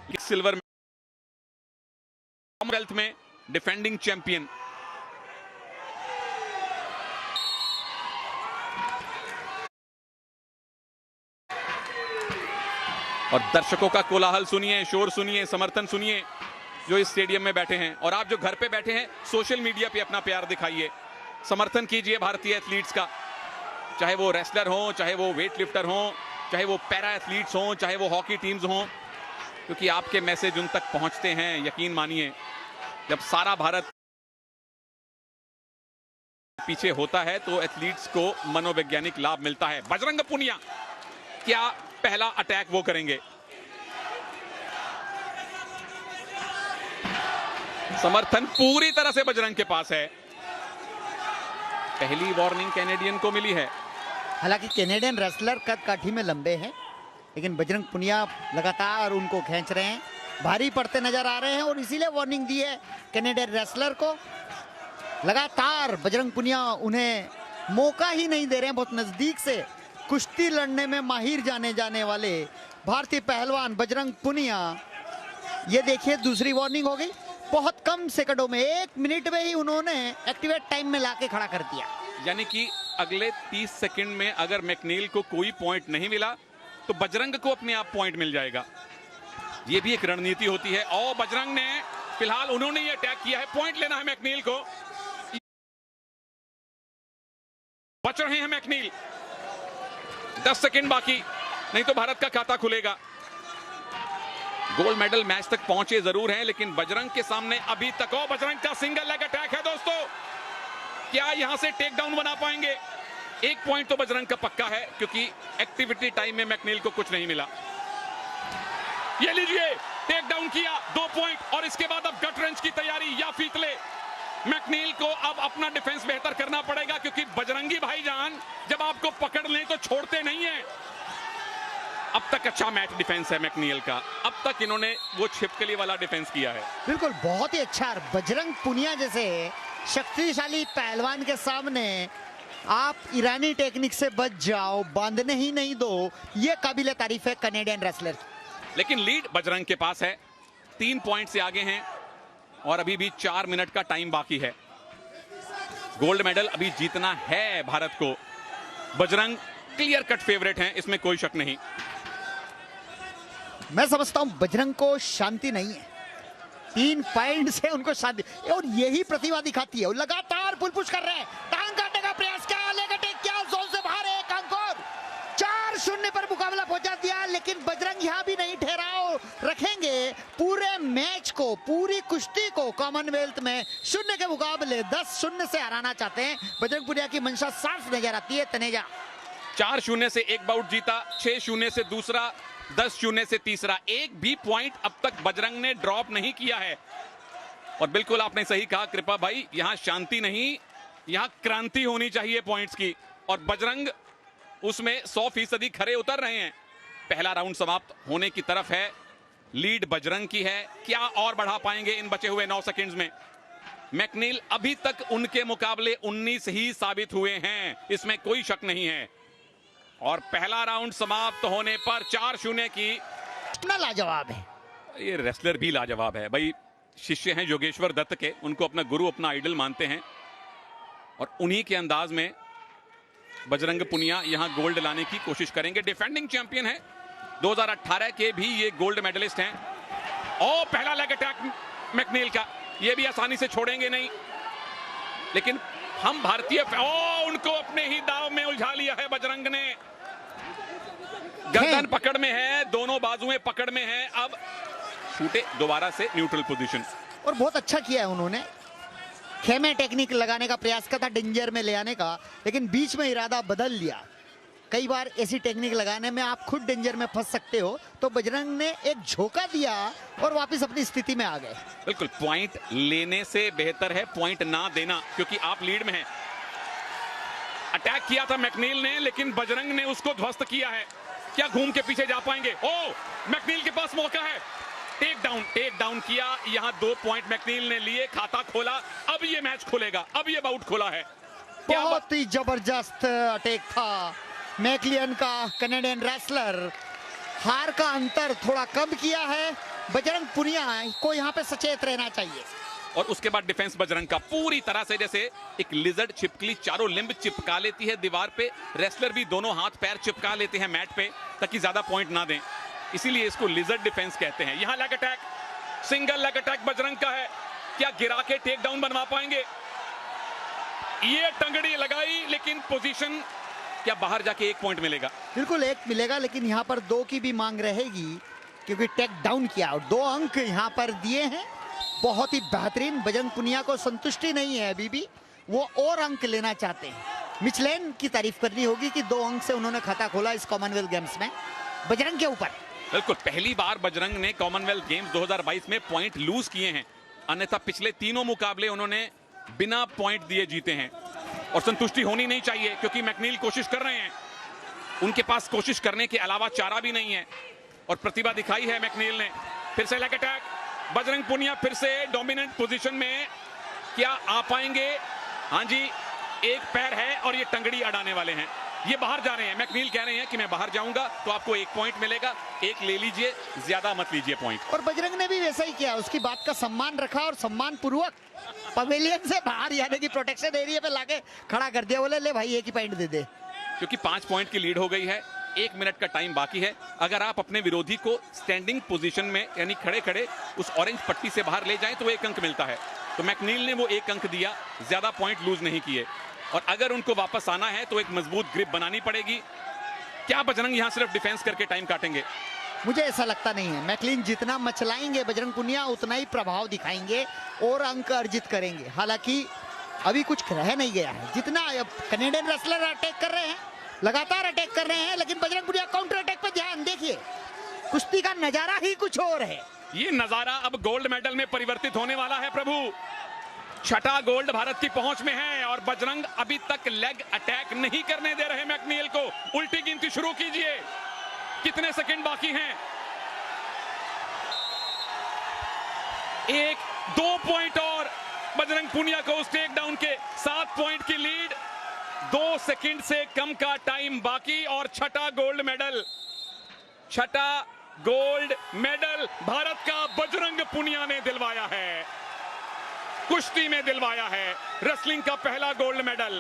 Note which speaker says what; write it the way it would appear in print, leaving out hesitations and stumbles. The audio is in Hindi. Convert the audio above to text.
Speaker 1: सिल्वर कॉमनवेल्थ में डिफेंडिंग चैंपियन। और दर्शकों का कोलाहल सुनिए, शोर सुनिए, समर्थन सुनिए जो इस स्टेडियम में बैठे हैं। और आप जो घर पे बैठे हैं, सोशल मीडिया पे अपना प्यार दिखाइए, समर्थन कीजिए भारतीय एथलीट्स का, चाहे वो रेसलर हो, चाहे वो वेट लिफ्टर हो, चाहे वो पैरा एथलीट्स हो, चाहे वो हॉकी टीम्स हो, क्योंकि आपके मैसेज उन तक पहुंचते हैं। यकीन मानिए, जब सारा भारत पीछे होता है तो एथलीट्स को मनोवैज्ञानिक लाभ मिलता है। बजरंग पुनिया, क्या पहला अटैक वो करेंगे? समर्थन पूरी तरह से बजरंग के पास है। पहली वार्निंग कैनेडियन को मिली है।
Speaker 2: हालांकि कैनेडियन रेसलर कद काठी में लंबे हैं, लेकिन बजरंग पुनिया लगातार उनको खींच रहे हैं, भारी पड़ते नजर आ रहे हैं और इसीलिए वार्निंग दी है कैनेडियन रेसलर को। लगातार बजरंग पुनिया उन्हें मौका ही नहीं दे रहे हैं। बहुत नजदीक से कुश्ती लड़ने में माहिर जाने वाले भारतीय पहलवान बजरंग पुनिया, ये देखिए दूसरी वार्निंग हो गई। बहुत कम सेकंडों में, 1 मिनट में ही उन्होंने एक्टिवेट टाइम में लाके खड़ा कर दिया।
Speaker 1: यानी कि अगले 30 सेकंड में अगर मैकनील को कोई पॉइंट नहीं मिला तो बजरंग को अपने आप पॉइंट मिल जाएगा। यह भी एक रणनीति होती है। और बजरंग ने फिलहाल उन्होंने ये अटैक किया है, पॉइंट लेना है मैकनील को। बच रहे हैं मैकनील, 10 सेकंड बाकी, नहीं तो भारत का खाता खुलेगा। गोल्ड मेडल मैच तक पहुंचे जरूर हैं, लेकिन बजरंग के सामने अभी तक, और बजरंग का सिंगल लेग अटैक है दोस्तों। क्या यहां से टेक डाउन बना पाएंगे? 1 पॉइंट तो बजरंग का पक्का है, क्योंकि एक्टिविटी टाइम में मैकनील को कुछ नहीं मिला। ये लीजिए, टेक डाउन किया, 2 पॉइंट। और इसके बाद अब गट रेंच की तैयारी या फीतले। मैकनील को अब अपना डिफेंस बेहतर करना पड़ेगा, क्योंकि बजरंगी भाईजान जब आपको पकड़ लें तो छोड़ते नहीं हैं। अब तक अच्छा मैच डिफेंस है मैकनील का, अब तक इन्होंने वो छिपकली वाला डिफेंस किया है।
Speaker 2: बिल्कुल, बहुत ही अच्छा। बजरंग पुनिया जैसे शक्तिशाली पहलवान के सामने आप ईरानी टेक्निक से बच जाओ, बांधने ही नहीं दो, ये काबिल तारीफ है कैनेडियन रेसलर।
Speaker 1: लेकिन लीड बजरंग के पास है, 3 पॉइंट से आगे हैं और अभी भी 4 मिनट का टाइम बाकी है। गोल्ड मेडल अभी जीतना है भारत को। बजरंग क्लियर कट फेवरेट हैं, इसमें कोई शक नहीं।
Speaker 2: मैं समझता हूं बजरंग को शांति नहीं है, 3 पॉइंट से उनको शांति, और यही प्रतिभा दिखाती है। लगातार पुल पुश कर रहे हैं, टांग काटने का प्रयास किया, लेग अटैक किया, जोन से बाहर एक अंक और 4-0 पर मुकाबला पहुंचा दिया। लेकिन बजरंग यहां भी नहीं ठहराव रखेंगे। पूरे मैच को, पूरी कुश्ती को कॉमनवेल्थ में 0 के मुकाबले 10-0 से हराना चाहते हैं। बजरंग पुनिया की मंशा साफ नजर आती है। तनेजा
Speaker 1: 4-0 से एक बाउट जीता, 6-0 से दूसरा, 10-0 से तीसरा। एक भी पॉइंट अब तक बजरंग ने ड्रॉप नहीं किया है। और बिल्कुल आपने सही कहा कृपा भाई, यहां शांति नहीं, यहां क्रांति होनी चाहिए पॉइंट्स की। और बजरंग उसमें 100% खरे उतर रहे हैं। पहला राउंड समाप्त होने की तरफ है, लीड बजरंग की है। क्या और बढ़ा पाएंगे इन बचे हुए 9 सेकंड्स में? मैकनील अभी तक उनके मुकाबले 19 ही साबित हुए हैं, इसमें कोई शक नहीं है। और पहला राउंड समाप्त होने पर 4-0 की
Speaker 2: अपना लाजवाब है।
Speaker 1: ये रेसलर भी लाजवाब है भाई। शिष्य हैं योगेश्वर दत्त के, उनको अपना गुरु, अपना आइडल मानते हैं, और उन्हीं के अंदाज में बजरंग पुनिया यहां गोल्ड लाने की कोशिश करेंगे। डिफेंडिंग चैंपियन है, 2018 के भी ये गोल्ड मेडलिस्ट हैं। और पहला लेग अटैक मैकनील का, ये भी आसानी से छोड़ेंगे नहीं। लेकिन हम भारतीय, उनको अपने ही दाव में उलझा लिया है बजरंग ने। गर्दन पकड़ में है, दोनों बाजुएं पकड़ में है। अब छूटे दोबारा से न्यूट्रल पोजीशन।
Speaker 2: और बहुत अच्छा किया है उन्होंने, खेमे टेक्निक लगाने का प्रयास किया था, डेंजर में ले आने का, लेकिन बीच में इरादा बदल लिया। कई बार ऐसी टेक्निक लगाने में आप खुद डेंजर में फंस सकते हो, तो बजरंग ने एक झोंका दिया और वापस अपनी स्थिति में आ गए।
Speaker 1: बिल्कुल, पॉइंट लेने से बेहतर है पॉइंट ना देना, क्योंकि आप लीड में हैं। अटैक किया था मैकनील ने, लेकिन बजरंग ने उसको ध्वस्त किया है। क्या घूम के पीछे जा पाएंगे? मैकनील के पास मौका है, टेक डाउन किया। यहां 2 पॉइंट मैकनील ने लिए, खाता खोला। अब ये मैच खुलेगा, अब ये बाउट खुला है।
Speaker 2: बहुत ही जबरदस्त अटैक था मैकलियन का। कैनेडियन रेसलर हार का अंतर थोड़ा कम किया है। बजरंग पुनिया को यहाँ पे सचेत रहना चाहिए।
Speaker 1: और उसके बाद डिफेंस बजरंग का पूरी तरह से जैसे एक लिजर्ड छिपकली चारों लिंब चिपका लेती है दीवार पे, रेसलर भी दोनों हाथ पैर चिपका लेते हैं मैट पे ताकि ज्यादा पॉइंट ना दें, इसीलिए इसको लिजर्ड डिफेंस कहते हैं। यहां leg attack, single leg attack Bajrang का है, क्या गिरा के टेक डाउन बनवा पाएंगे? ये टंगड़ी लगाई लेकिन पोजीशन, क्या बाहर जाके एक पॉइंट मिलेगा?
Speaker 2: बिल्कुल एक मिलेगा, लेकिन यहाँ पर 2 की भी मांग रहेगी क्योंकि टेक डाउन किया और 2 अंक यहाँ पर दिए हैं। बहुत ही बेहतरीन। बजरंग पुनिया को संतुष्टि नहीं है अभी भी, वो और अंक लेना चाहते हैं। मिचलेन की तारीफ करनी होगी कि 2 अंक से उन्होंने खाता खोला इस कॉमनवेल्थ गेम्स में बजरंग के ऊपर।
Speaker 1: बिल्कुल, पहली बार बजरंग ने कॉमनवेल्थ गेम्स 2022 में पॉइंट लूज किए हैं, अन्यथा पिछले तीनों मुकाबले उन्होंने बिना पॉइंट दिए जीते हैं। और संतुष्टि होनी नहीं चाहिए क्योंकि मैकनील कोशिश कर रहे हैं, उनके पास कोशिश करने के अलावा चारा भी नहीं है और प्रतिभा दिखाई है मैकनील ने। फिर से लेग अटैक, बजरंग पुनिया फिर से डोमिनेंट पोजीशन में, क्या आ पाएंगे? हाँ जी, एक पैर है और ये टंगड़ी अड़ाने वाले हैं, ये बाहर जा रहे हैं। मैकनील कह रहे हैं कि मैं बाहर जाऊंगा तो आपको 1 पॉइंट मिलेगा, 1 ले लीजिए, ज्यादा मत लीजिए पॉइंट।
Speaker 2: और बजरंग ने भी वैसा ही किया, उसकी बात का सम्मान रखा और सम्मान पूर्वक पवेलियन से बाहर यानी कि प्रोटेक्शन एरिया पे लाके खड़ा कर दिया। बोले ले भाई 1 ही पॉइंट दे दे,
Speaker 1: क्योंकि 5 पॉइंट की लीड हो गई है, 1 मिनट का टाइम बाकी है। अगर आप अपने विरोधी को स्टैंडिंग पोजीशन में यानी खड़े खड़े उस ऑरेंज पट्टी से बाहर ले जाएं तो 1 अंक मिलता है। तो मैकनील ने वो 1 अंक दिया, ज्यादा पॉइंट लूज नहीं किए। और अगर उनको वापस आना है तो एक मजबूत ग्रिप बनानी पड़ेगी। क्या बजरंग यहां सिर्फ डिफेंस करके टाइम काटेंगे?
Speaker 2: मुझे ऐसा लगता नहीं है। मैकलिन जितना मचलाएंगे बजरंग पुनिया उतना ही प्रभाव दिखाएंगे और अंक अर्जित करेंगे। हालांकि अभी कुछ रह नहीं गया है, जितना कनेडियन रेसलर अटैक कर रहे हैं, लगातार अटैक कर रहे हैं, लेकिन बजरंग पुनिया काउंटर अटैक पे ध्यान देखिए, कुश्ती का नजारा ही कुछ और है।
Speaker 1: ये नजारा अब गोल्ड मेडल में परिवर्तित होने वाला है प्रभु। 6ठा गोल्ड भारत की पहुंच में है और बजरंग अभी तक लेग अटैक नहीं करने दे रहे मैकनील को। उल्टी गिनती शुरू कीजिए, कितने सेकंड बाकी हैं? 1-2 पॉइंट और बजरंग पुनिया को उस टेक डाउन के 7 पॉइंट की लीड, 2 सेकंड से कम का टाइम बाकी और 6ठा गोल्ड मेडल, 6ठा गोल्ड मेडल भारत का बजरंग पुनिया ने दिलवाया है, कुश्ती में दिलवाया है, रेसलिंग का पहला गोल्ड मेडल।